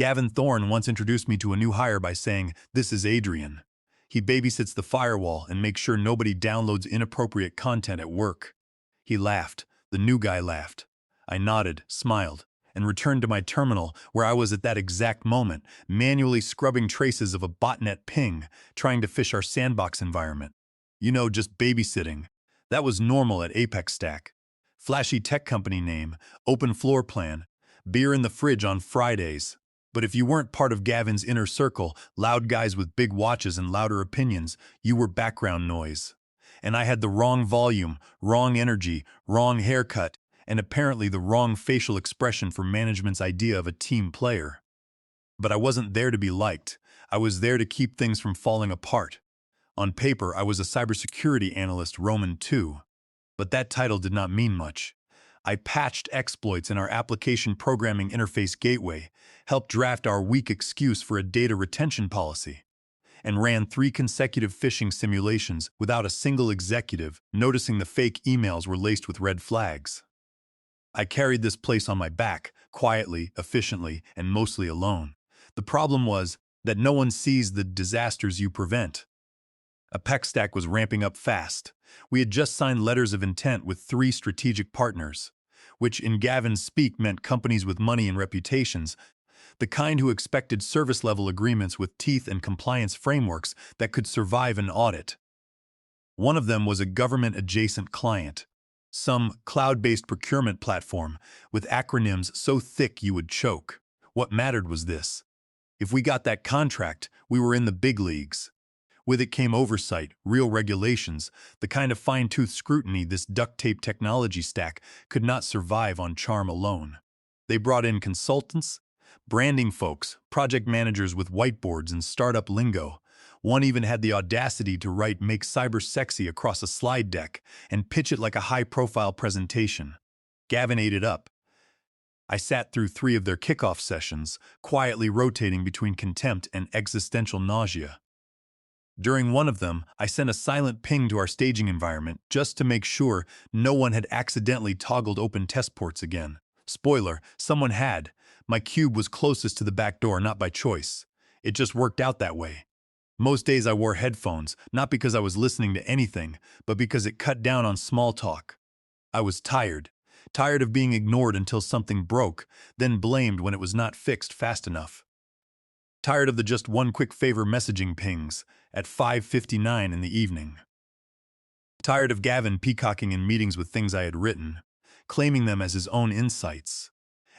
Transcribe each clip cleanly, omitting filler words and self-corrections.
Gavin Thorne once introduced me to a new hire by saying, "This is Adrian. He babysits the firewall and makes sure nobody downloads inappropriate content at work." He laughed. The new guy laughed. I nodded, smiled, and returned to my terminal where I was at that exact moment, manually scrubbing traces of a botnet ping, trying to fish our sandbox environment. Just babysitting. That was normal at Apex Stack. Flashy tech company name, open floor plan, beer in the fridge on Fridays. But if you weren't part of Gavin's inner circle, loud guys with big watches and louder opinions, you were background noise. And I had the wrong volume, wrong energy, wrong haircut, and apparently the wrong facial expression for management's idea of a team player. But I wasn't there to be liked. I was there to keep things from falling apart. On paper, I was a cybersecurity analyst Roman 2. But that title did not mean much. I patched exploits in our application programming interface gateway, helped draft our weak excuse for a data retention policy, and ran 3 consecutive phishing simulations without a single executive noticing the fake emails were laced with red flags. I carried this place on my back, quietly, efficiently, and mostly alone. The problem was that no one sees the disasters you prevent. Apex Stack was ramping up fast. We had just signed letters of intent with 3 strategic partners, which in Gavin's speak meant companies with money and reputations, the kind who expected service-level agreements with teeth and compliance frameworks that could survive an audit. One of them was a government-adjacent client, some cloud-based procurement platform with acronyms so thick you would choke. What mattered was this. If we got that contract, we were in the big leagues. With it came oversight, real regulations, the kind of fine-tooth scrutiny this duct-tape technology stack could not survive on charm alone. They brought in consultants, branding folks, project managers with whiteboards and startup lingo. One even had the audacity to write "Make Cyber Sexy" across a slide deck and pitch it like a high-profile presentation. Gavin ate it up. I sat through 3 of their kickoff sessions, quietly rotating between contempt and existential nausea. During one of them, I sent a silent ping to our staging environment just to make sure no one had accidentally toggled open test ports again. Spoiler, someone had. My cube was closest to the back door, not by choice. It just worked out that way. Most days I wore headphones, not because I was listening to anything, but because it cut down on small talk. I was tired of being ignored until something broke, then blamed when it was not fixed fast enough. Tired of the just one quick favor messaging pings at 5:59 in the evening. Tired of Gavin peacocking in meetings with things I had written, claiming them as his own insights.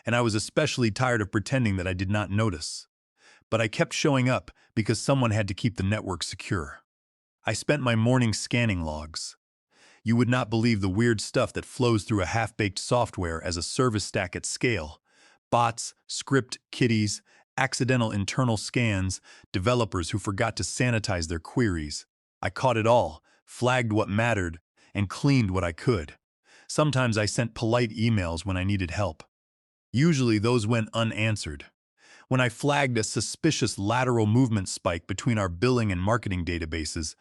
And I was especially tired of pretending that I did not notice. But I kept showing up because someone had to keep the network secure. I spent my morning scanning logs. You would not believe the weird stuff that flows through a half-baked software as a service stack at scale. Bots, script kiddies, accidental internal scans, developers who forgot to sanitize their queries. I caught it all, flagged what mattered, and cleaned what I could. Sometimes I sent polite emails when I needed help. Usually those went unanswered. When I flagged a suspicious lateral movement spike between our billing and marketing databases,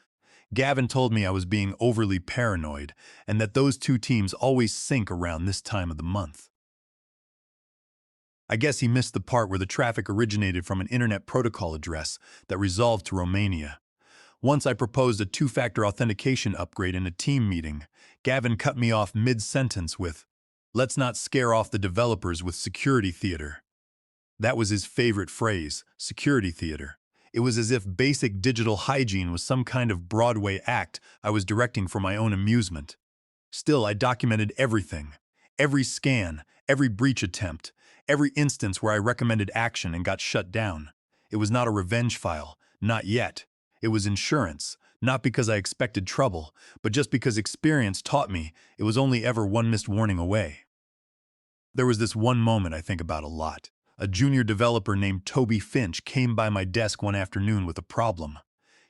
Gavin told me I was being overly paranoid and that those 2 teams always sync around this time of the month. I guess he missed the part where the traffic originated from an internet protocol address that resolved to Romania. Once I proposed a 2-factor authentication upgrade in a team meeting, Gavin cut me off mid-sentence with, "Let's not scare off the developers with security theater." That was his favorite phrase, security theater. It was as if basic digital hygiene was some kind of Broadway act I was directing for my own amusement. Still, I documented everything. Every scan, every breach attempt, every instance where I recommended action and got shut down. It was not a revenge file, not yet. It was insurance, not because I expected trouble, but just because experience taught me it was only ever one missed warning away. There was this one moment I think about a lot. A junior developer named Toby Finch came by my desk one afternoon with a problem.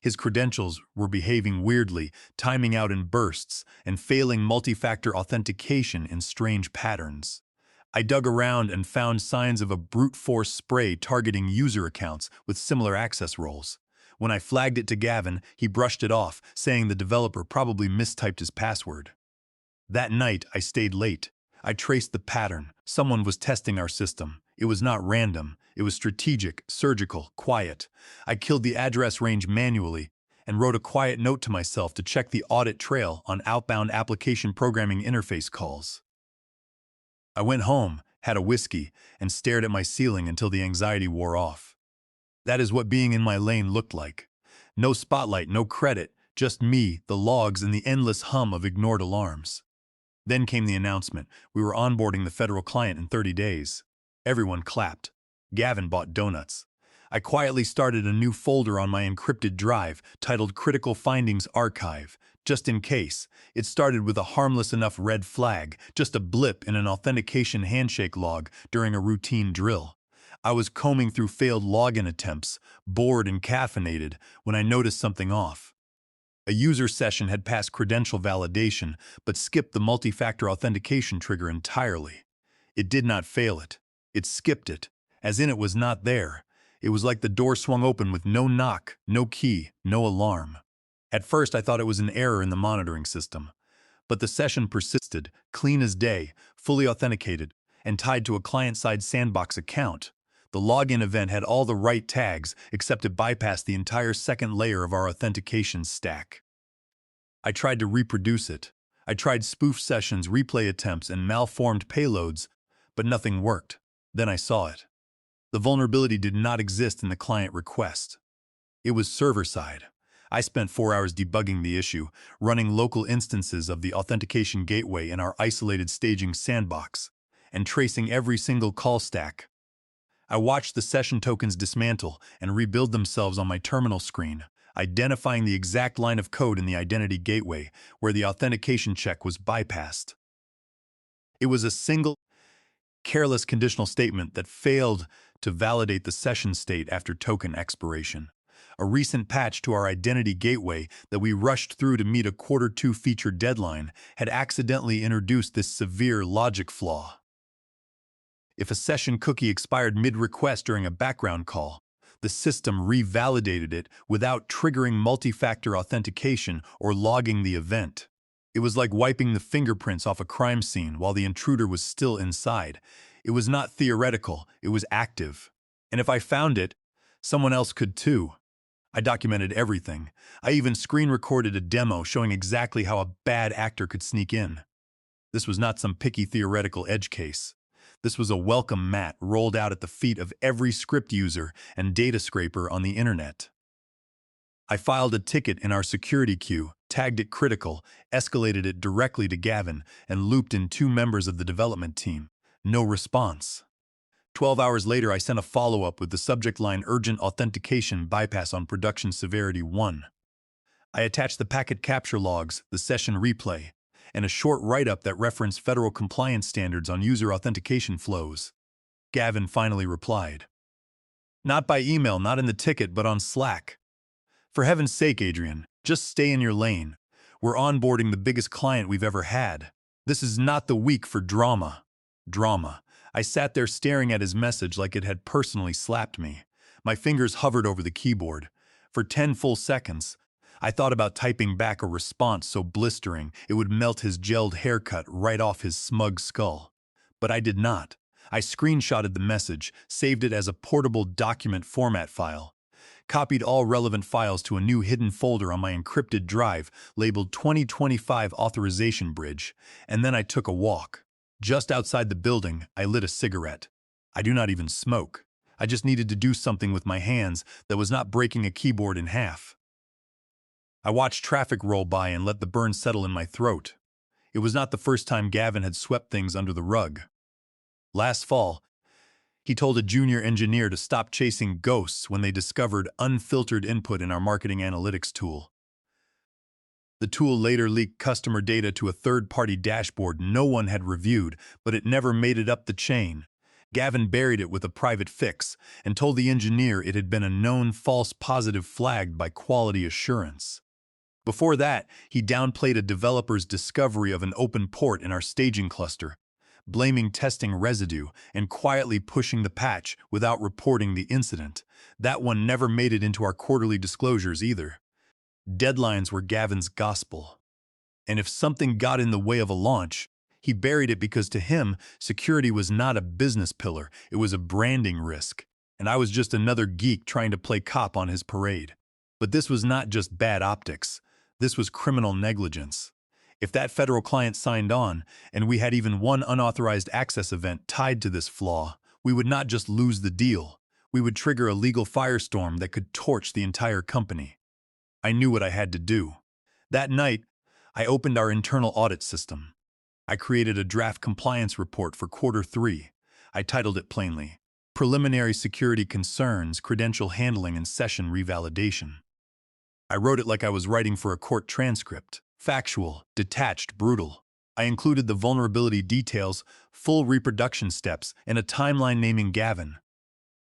His credentials were behaving weirdly, timing out in bursts, and failing multi-factor authentication in strange patterns. I dug around and found signs of a brute force spray targeting user accounts with similar access roles. When I flagged it to Gavin, he brushed it off, saying the developer probably mistyped his password. That night, I stayed late. I traced the pattern. Someone was testing our system. It was not random. It was strategic, surgical, quiet. I killed the address range manually and wrote a quiet note to myself to check the audit trail on outbound application programming interface calls. I went home, had a whiskey, and stared at my ceiling until the anxiety wore off. That is what being in my lane looked like. No spotlight, no credit, just me, the logs, and the endless hum of ignored alarms. Then came the announcement. We were onboarding the federal client in 30 days. Everyone clapped. Gavin bought donuts. I quietly started a new folder on my encrypted drive titled Critical Findings Archive, just in case. It started with a harmless enough red flag, just a blip in an authentication handshake log during a routine drill. I was combing through failed login attempts, bored and caffeinated, when I noticed something off. A user session had passed credential validation, but skipped the multi-factor authentication trigger entirely. It did not fail it. It skipped it, as in it was not there. It was like the door swung open with no knock, no key, no alarm. At first, I thought it was an error in the monitoring system. But the session persisted, clean as day, fully authenticated, and tied to a client-side sandbox account. The login event had all the right tags, except it bypassed the entire second layer of our authentication stack. I tried to reproduce it. I tried spoof sessions, replay attempts, and malformed payloads, but nothing worked. Then I saw it. The vulnerability did not exist in the client request. It was server-side. I spent 4 hours debugging the issue, running local instances of the authentication gateway in our isolated staging sandbox, and tracing every single call stack. I watched the session tokens dismantle and rebuild themselves on my terminal screen, identifying the exact line of code in the identity gateway where the authentication check was bypassed. It was a single, careless conditional statement that failed to validate the session state after token expiration. A recent patch to our identity gateway that we rushed through to meet a Q2 feature deadline had accidentally introduced this severe logic flaw. If a session cookie expired mid-request during a background call, the system revalidated it without triggering multi-factor authentication or logging the event. It was like wiping the fingerprints off a crime scene while the intruder was still inside. It was not theoretical, it was active. And if I found it, someone else could too. I documented everything. I even screen-recorded a demo showing exactly how a bad actor could sneak in. This was not some picky theoretical edge case. This was a welcome mat rolled out at the feet of every script user and data scraper on the internet. I filed a ticket in our security queue, tagged it critical, escalated it directly to Gavin, and looped in 2 members of the development team. No response. 12 hours later, I sent a follow-up with the subject line Urgent Authentication Bypass on Production Severity 1. I attached the packet capture logs, the session replay, and a short write-up that referenced federal compliance standards on user authentication flows. Gavin finally replied. Not by email, not in the ticket, but on Slack. For heaven's sake, Adrian, just stay in your lane. We're onboarding the biggest client we've ever had. This is not the week for drama. Drama. I sat there staring at his message like it had personally slapped me. My fingers hovered over the keyboard. For 10 full seconds, I thought about typing back a response so blistering it would melt his gelled haircut right off his smug skull. But I did not. I screenshotted the message, saved it as a portable document format file, copied all relevant files to a new hidden folder on my encrypted drive labeled 2025 Authorization Bridge, and then I took a walk. Just outside the building, I lit a cigarette. I do not even smoke. I just needed to do something with my hands that was not breaking a keyboard in half. I watched traffic roll by and let the burn settle in my throat. It was not the first time Gavin had swept things under the rug. Last fall, he told a junior engineer to stop chasing ghosts when they discovered unfiltered input in our marketing analytics tool. The tool later leaked customer data to a third-party dashboard no one had reviewed, but it never made it up the chain. Gavin buried it with a private fix and told the engineer it had been a known false positive flagged by quality assurance. Before that, he downplayed a developer's discovery of an open port in our staging cluster, blaming testing residue and quietly pushing the patch without reporting the incident. That one never made it into our quarterly disclosures either. Deadlines were Gavin's gospel. And if something got in the way of a launch, He buried it because to him, security was not a business pillar, it was a branding risk. And I was just another geek trying to play cop on his parade. But this was not just bad optics. This was criminal negligence. If that federal client signed on, and we had even one unauthorized access event tied to this flaw, we would not just lose the deal. We would trigger a legal firestorm that could torch the entire company. I knew what I had to do. That night, I opened our internal audit system. I created a draft compliance report for Q3. I titled it plainly, Preliminary Security Concerns, Credential Handling, and Session Revalidation. I wrote it like I was writing for a court transcript. Factual, detached, brutal. I included the vulnerability details, full reproduction steps, and a timeline naming Gavin.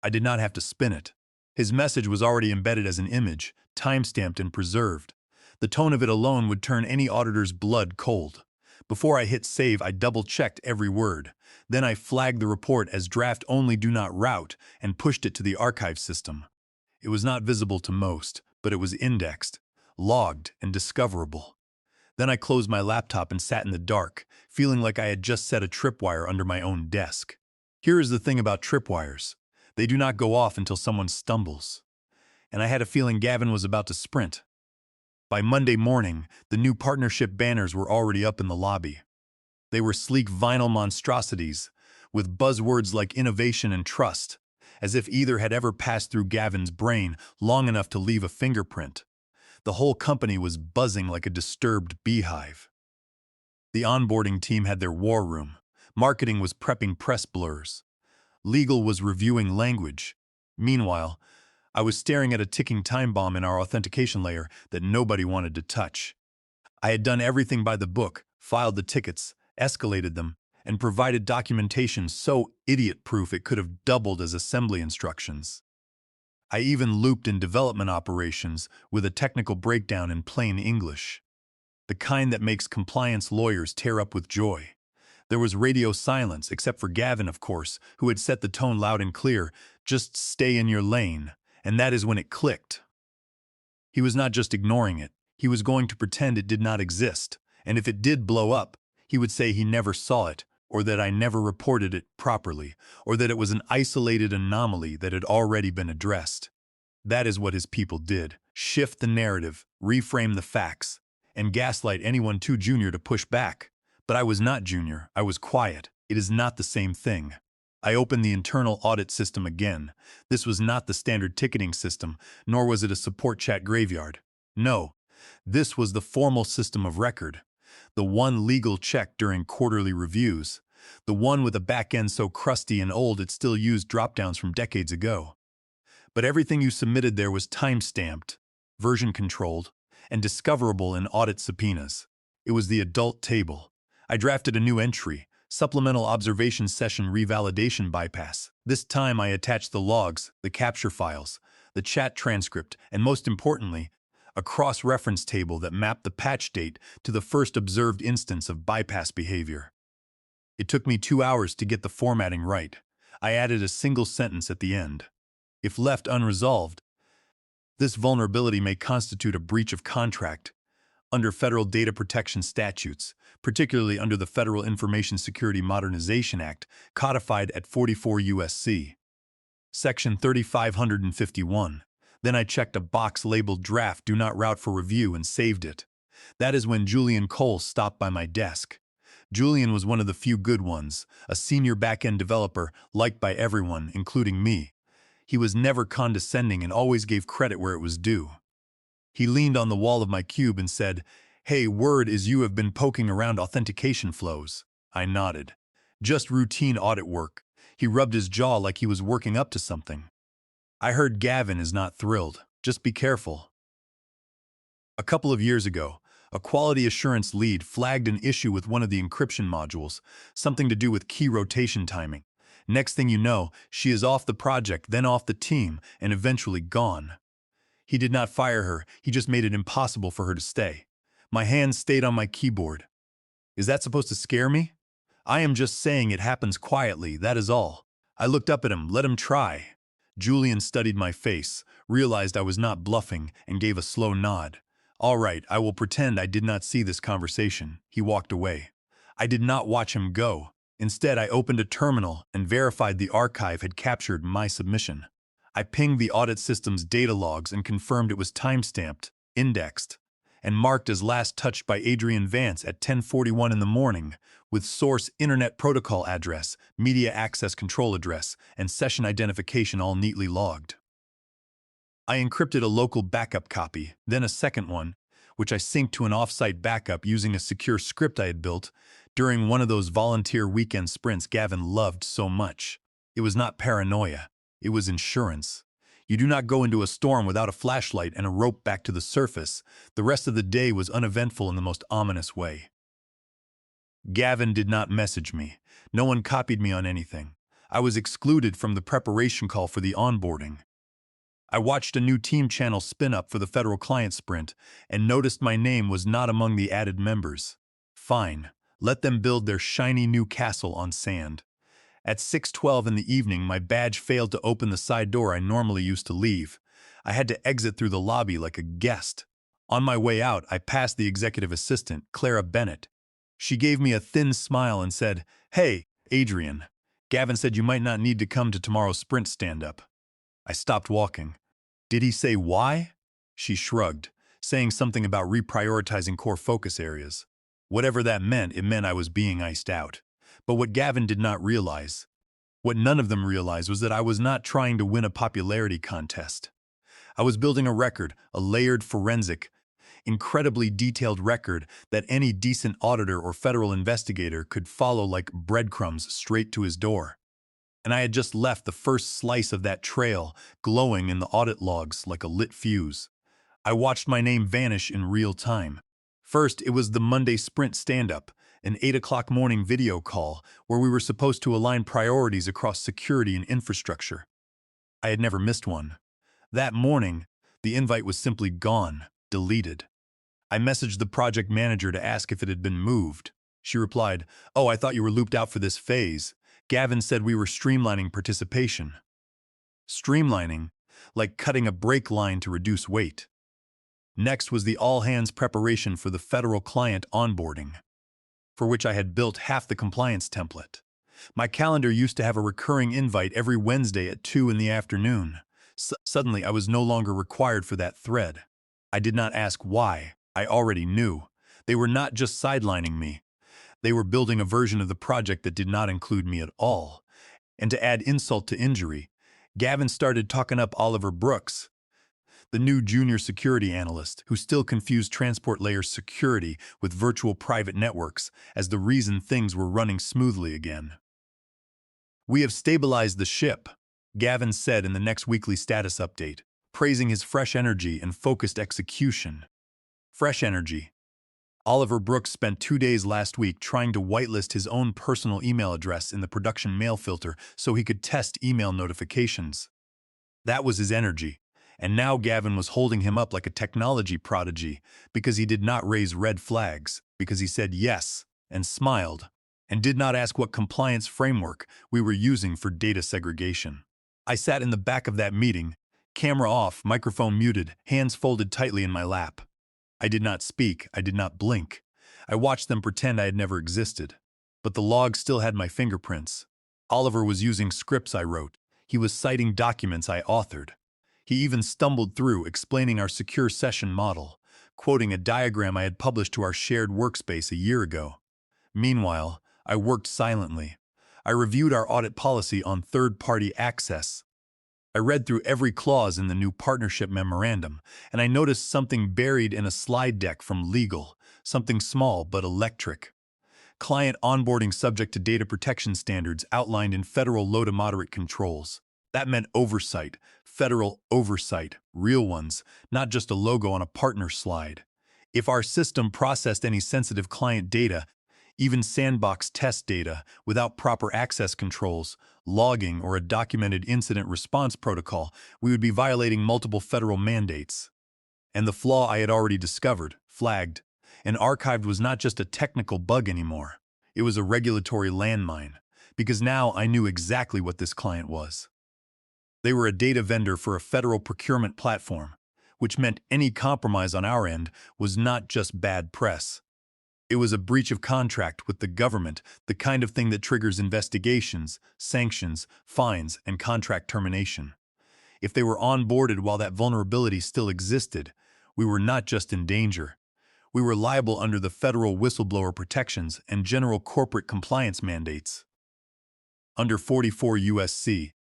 I did not have to spin it. His message was already embedded as an image, timestamped and preserved. The tone of it alone would turn any auditor's blood cold. Before I hit save, I double-checked every word. Then I flagged the report as draft only, do not route, and pushed it to the archive system. It was not visible to most, but it was indexed, logged, and discoverable. Then I closed my laptop and sat in the dark, feeling like I had just set a tripwire under my own desk. Here is the thing about tripwires. They do not go off until someone stumbles. And I had a feeling Gavin was about to sprint. By Monday morning, the new partnership banners were already up in the lobby. They were sleek vinyl monstrosities, with buzzwords like innovation and trust, as if either had ever passed through Gavin's brain long enough to leave a fingerprint. The whole company was buzzing like a disturbed beehive. The onboarding team had their war room. Marketing was prepping press blurs. Legal was reviewing language. Meanwhile, I was staring at a ticking time bomb in our authentication layer that nobody wanted to touch. I had done everything by the book, filed the tickets, escalated them, and provided documentation so idiot-proof it could have doubled as assembly instructions. I even looped in development operations with a technical breakdown in plain English. The kind that makes compliance lawyers tear up with joy. There was radio silence, except for Gavin, of course, who had set the tone loud and clear, just stay in your lane, and that is when it clicked. He was not just ignoring it, he was going to pretend it did not exist, and if it did blow up, he would say he never saw it, or that I never reported it properly, or that it was an isolated anomaly that had already been addressed. That is what his people did. Shift the narrative, reframe the facts, and gaslight anyone too junior to push back. But I was not junior, I was quiet. It is not the same thing. I opened the internal audit system again. This was not the standard ticketing system, nor was it a support chat graveyard. No, this was the formal system of record. The one legal check during quarterly reviews. The one with a back end so crusty and old it still used drop-downs from decades ago. But everything you submitted there was time-stamped, version-controlled, and discoverable in audit subpoenas. It was the adult table. I drafted a new entry, Supplemental Observation Session Revalidation Bypass. This time I attached the logs, the capture files, the chat transcript, and most importantly, a cross-reference table that mapped the patch date to the first observed instance of bypass behavior. It took me 2 hours to get the formatting right. I added a single sentence at the end. If left unresolved, this vulnerability may constitute a breach of contract under federal data protection statutes, particularly under the Federal Information Security Modernization Act, codified at 44 U.S.C. Section 3551. Then I checked a box labeled Draft Do Not Route for Review and saved it. That is when Julian Cole stopped by my desk. Julian was one of the few good ones, a senior back-end developer liked by everyone, including me. He was never condescending and always gave credit where it was due. He leaned on the wall of my cube and said, "Hey, word is you have been poking around authentication flows." I nodded. "Just routine audit work." He rubbed his jaw like he was working up to something. "I heard Gavin is not thrilled. Just be careful." A couple of years ago, a quality assurance lead flagged an issue with one of the encryption modules, something to do with key rotation timing. Next thing you know, she is off the project, then off the team, and eventually gone. He did not fire her, he just made it impossible for her to stay. My hands stayed on my keyboard. Is that supposed to scare me? I am just saying it happens quietly, that is all. I looked up at him, let him try. Julian studied my face, realized I was not bluffing, and gave a slow nod. All right, I will pretend I did not see this conversation. He walked away. I did not watch him go. Instead, I opened a terminal and verified the archive had captured my submission. I pinged the audit system's data logs and confirmed it was timestamped, indexed, and marked as last touched by Adrian Vance at 10:41 in the morning, with source Internet Protocol address, media access control address, and session identification all neatly logged. I encrypted a local backup copy, then a second one, which I synced to an off-site backup using a secure script I had built during one of those volunteer weekend sprints Gavin loved so much. It was not paranoia. It was insurance. You do not go into a storm without a flashlight and a rope back to the surface. The rest of the day was uneventful in the most ominous way. Gavin did not message me. No one copied me on anything. I was excluded from the preparation call for the onboarding. I watched a new team channel spin up for the federal client sprint and noticed my name was not among the added members. Fine, let them build their shiny new castle on sand. At 6:12 in the evening, my badge failed to open the side door I normally used to leave. I had to exit through the lobby like a guest. On my way out, I passed the executive assistant, Clara Bennett. She gave me a thin smile and said, "Hey, Adrian, Gavin said you might not need to come to tomorrow's sprint stand-up." I stopped walking. Did he say why? She shrugged, saying something about reprioritizing core focus areas. Whatever that meant, it meant I was being iced out. But what Gavin did not realize, what none of them realized, was that I was not trying to win a popularity contest. I was building a record, a layered forensic, incredibly detailed record that any decent auditor or federal investigator could follow like breadcrumbs straight to his door. And I had just left the first slice of that trail glowing in the audit logs like a lit fuse. I watched my name vanish in real time. First, it was the Monday sprint stand-up, an 8 o'clock morning video call where we were supposed to align priorities across security and infrastructure. I had never missed one. That morning, the invite was simply gone, deleted. I messaged the project manager to ask if it had been moved. She replied, "Oh, I thought you were looped out for this phase. Gavin said we were streamlining participation." Streamlining, like cutting a brake line to reduce weight. Next was the all-hands preparation for the federal client onboarding, for which I had built half the compliance template. My calendar used to have a recurring invite every Wednesday at 2 in the afternoon. Suddenly, I was no longer required for that thread. I did not ask why. I already knew. They were not just sidelining me. They were building a version of the project that did not include me at all. And to add insult to injury, Gavin started talking up Oliver Brooks, the new junior security analyst who still confused transport layer security with virtual private networks as the reason things were running smoothly again. "We have stabilized the ship," Gavin said in the next weekly status update, praising his fresh energy and focused execution. Fresh energy. Oliver Brooks spent 2 days last week trying to whitelist his own personal email address in the production mail filter so he could test email notifications. That was his energy, and now Gavin was holding him up like a technology prodigy because he did not raise red flags, because he said yes and smiled, and did not ask what compliance framework we were using for data segregation. I sat in the back of that meeting, camera off, microphone muted, hands folded tightly in my lap. I did not speak, I did not blink. I watched them pretend I had never existed. But the log still had my fingerprints. Oliver was using scripts I wrote. He was citing documents I authored. He even stumbled through explaining our secure session model, quoting a diagram I had published to our shared workspace a year ago. Meanwhile, I worked silently. I reviewed our audit policy on third-party access. I read through every clause in the new partnership memorandum, and I noticed something buried in a slide deck from legal, something small but electric. Client onboarding subject to data protection standards outlined in federal low to moderate controls. That meant oversight, federal oversight, real ones, not just a logo on a partner slide. If our system processed any sensitive client data, even sandbox test data, without proper access controls, logging, or a documented incident response protocol, we would be violating multiple federal mandates. And the flaw I had already discovered, flagged, and archived was not just a technical bug anymore. It was a regulatory landmine, because now I knew exactly what this client was. They were a data vendor for a federal procurement platform, which meant any compromise on our end was not just bad press. It was a breach of contract with the government, the kind of thing that triggers investigations, sanctions, fines, and contract termination. If they were onboarded while that vulnerability still existed, we were not just in danger. We were liable under the federal whistleblower protections and general corporate compliance mandates. Under 44 U.S.C.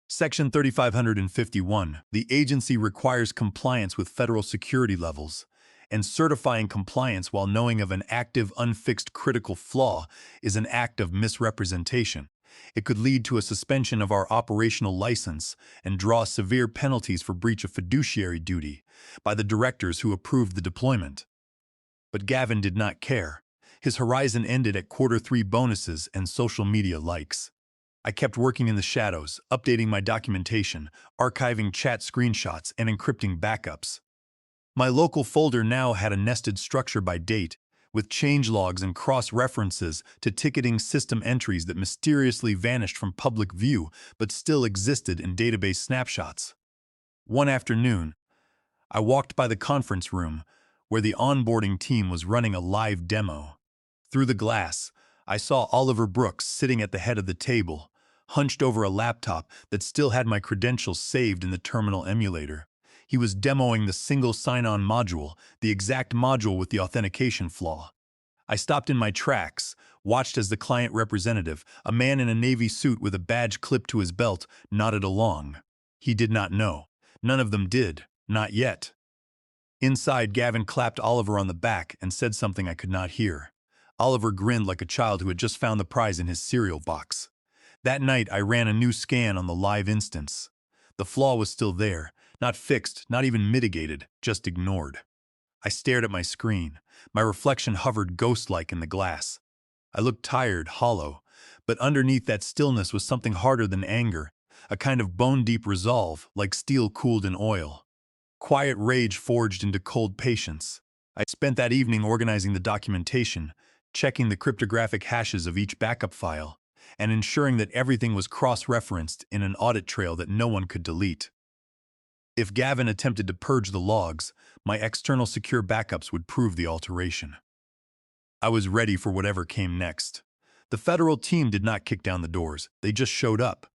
Section 3551, the agency requires compliance with federal security levels, and certifying compliance while knowing of an active, unfixed critical flaw is an act of misrepresentation. It could lead to a suspension of our operational license and draw severe penalties for breach of fiduciary duty by the directors who approved the deployment. But Gavin did not care. His horizon ended at Q3 bonuses and social media likes. I kept working in the shadows, updating my documentation, archiving chat screenshots, and encrypting backups. My local folder now had a nested structure by date, with changelogs and cross-references to ticketing system entries that mysteriously vanished from public view but still existed in database snapshots. One afternoon, I walked by the conference room where the onboarding team was running a live demo. Through the glass, I saw Oliver Brooks sitting at the head of the table, hunched over a laptop that still had my credentials saved in the terminal emulator. He was demoing the single sign-on module, the exact module with the authentication flaw. I stopped in my tracks, watched as the client representative, a man in a navy suit with a badge clipped to his belt, nodded along. He did not know. None of them did. Not yet. Inside, Gavin clapped Oliver on the back and said something I could not hear. Oliver grinned like a child who had just found the prize in his cereal box. That night, I ran a new scan on the live instance. The flaw was still there, not fixed, not even mitigated, just ignored. I stared at my screen. My reflection hovered ghost-like in the glass. I looked tired, hollow, but underneath that stillness was something harder than anger, a kind of bone-deep resolve, like steel cooled in oil. Quiet rage forged into cold patience. I spent that evening organizing the documentation, checking the cryptographic hashes of each backup file, and ensuring that everything was cross-referenced in an audit trail that no one could delete. If Gavin attempted to purge the logs, my external secure backups would prove the alteration. I was ready for whatever came next. The federal team did not kick down the doors, they just showed up.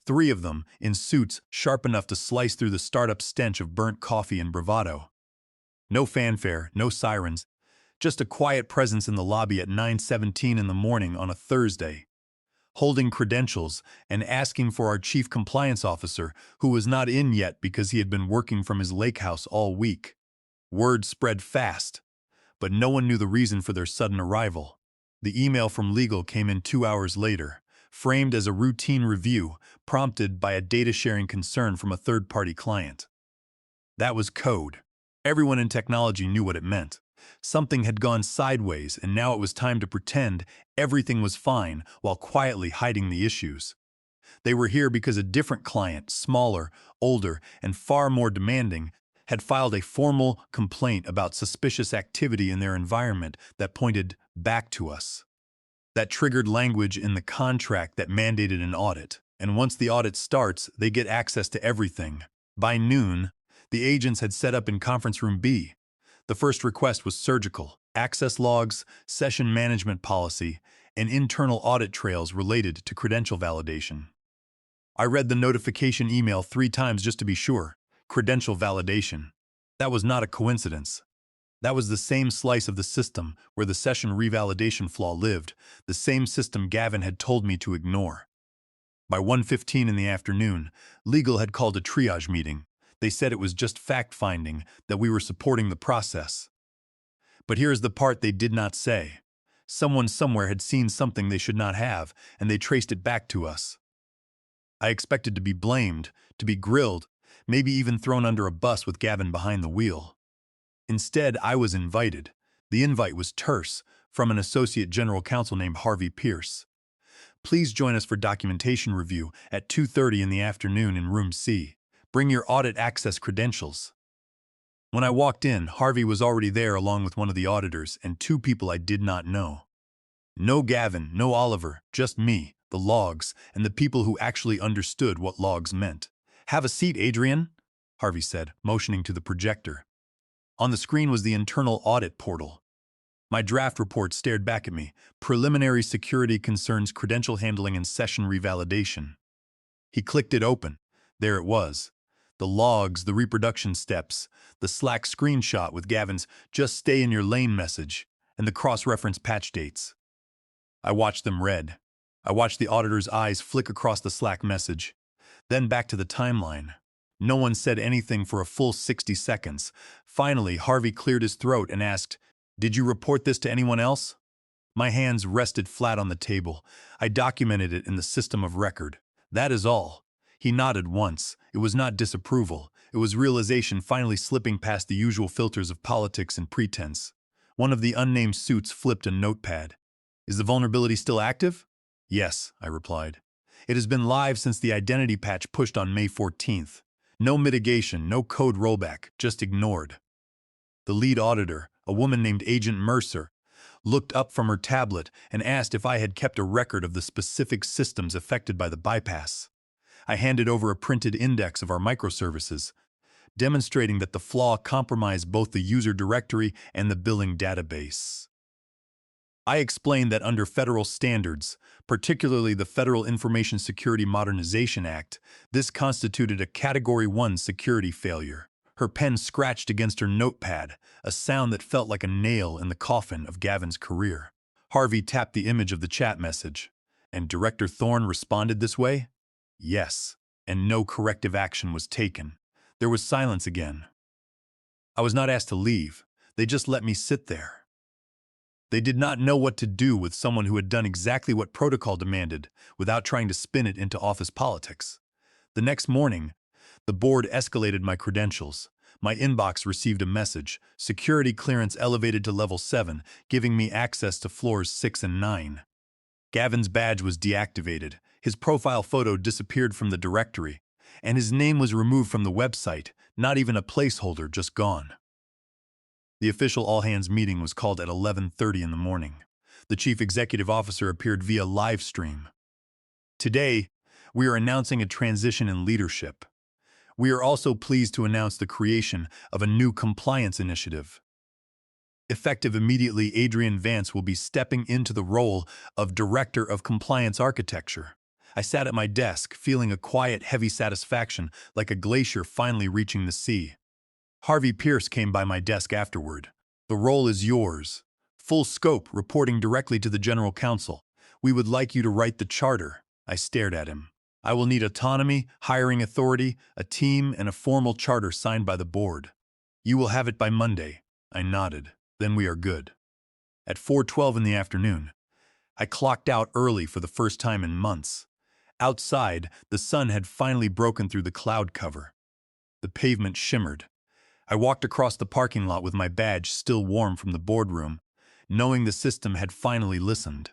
3 of them, in suits sharp enough to slice through the startup stench of burnt coffee and bravado. No fanfare, no sirens, just a quiet presence in the lobby at 9:17 in the morning on a Thursday, holding credentials and asking for our chief compliance officer, who was not in yet because he had been working from his lake house all week. Word spread fast, but no one knew the reason for their sudden arrival. The email from legal came in 2 hours later, framed as a routine review prompted by a data-sharing concern from a third-party client. That was code. Everyone in technology knew what it meant. Something had gone sideways, and now it was time to pretend everything was fine while quietly hiding the issues. They were here because a different client, smaller, older, and far more demanding, had filed a formal complaint about suspicious activity in their environment that pointed back to us. That triggered language in the contract that mandated an audit, and once the audit starts, they get access to everything. By noon, the agents had set up in conference room B. The first request was surgical: access logs, session management policy, and internal audit trails related to credential validation. I read the notification email 3 times just to be sure. Credential validation. That was not a coincidence. That was the same slice of the system where the session revalidation flaw lived, the same system Gavin had told me to ignore. By 1:15 in the afternoon, legal had called a triage meeting. They said it was just fact-finding, that we were supporting the process. But here's the part they did not say. Someone somewhere had seen something they should not have, and they traced it back to us. I expected to be blamed, to be grilled, maybe even thrown under a bus with Gavin behind the wheel. Instead, I was invited. The invite was terse, from an associate general counsel named Harvey Pierce. Please join us for documentation review at 2:30 in the afternoon in room C. Bring your audit access credentials. When I walked in, Harvey was already there along with one of the auditors and 2 people I did not know. No Gavin, no Oliver, just me, the logs, and the people who actually understood what logs meant. "Have a seat, Adrian," Harvey said, motioning to the projector. On the screen was the internal audit portal. My draft report stared back at me. Preliminary security concerns credential handling and session revalidation. He clicked it open. There it was. The logs, the reproduction steps, the Slack screenshot with Gavin's "just stay in your lane" message, and the cross-reference patch dates. I watched them read. I watched the auditor's eyes flick across the Slack message, then back to the timeline. No one said anything for a full 60 seconds. Finally, Harvey cleared his throat and asked, "Did you report this to anyone else?" My hands rested flat on the table. I documented it in the system of record. That is all. He nodded once. It was not disapproval. It was realization finally slipping past the usual filters of politics and pretense. One of the unnamed suits flipped a notepad. "Is the vulnerability still active?" "Yes," I replied. "It has been live since the identity patch pushed on May 14th. No mitigation, no code rollback, just ignored." The lead auditor, a woman named Agent Mercer, looked up from her tablet and asked if I had kept a record of the specific systems affected by the bypass. I handed over a printed index of our microservices, demonstrating that the flaw compromised both the user directory and the billing database. I explained that under federal standards, particularly the Federal Information Security Modernization Act, this constituted a Category 1 security failure. Her pen scratched against her notepad, a sound that felt like a nail in the coffin of Gavin's career. Harvey tapped the image of the chat message. "And Director Thorne responded this way?" "Yes, and no corrective action was taken." There was silence again. I was not asked to leave. They just let me sit there. They did not know what to do with someone who had done exactly what protocol demanded without trying to spin it into office politics. The next morning, the board escalated my credentials. My inbox received a message: security clearance elevated to level 7, giving me access to floors 6 and 9. Gavin's badge was deactivated, his profile photo disappeared from the directory, and his name was removed from the website, not even a placeholder, just gone. The official all-hands meeting was called at 11:30 in the morning. The chief executive officer appeared via live stream. "Today, we are announcing a transition in leadership. We are also pleased to announce the creation of a new compliance initiative. Effective immediately, Adrian Vance will be stepping into the role of Director of Compliance Architecture." I sat at my desk, feeling a quiet, heavy satisfaction, like a glacier finally reaching the sea. Harvey Pierce came by my desk afterward. "The role is yours. Full scope, reporting directly to the General Counsel. We would like you to write the charter." I stared at him. "I will need autonomy, hiring authority, a team, and a formal charter signed by the board." "You will have it by Monday." I nodded. "Then we are good." At 4:12 in the afternoon, I clocked out early for the first time in months. Outside, the sun had finally broken through the cloud cover. The pavement shimmered. I walked across the parking lot with my badge still warm from the boardroom, knowing the system had finally listened.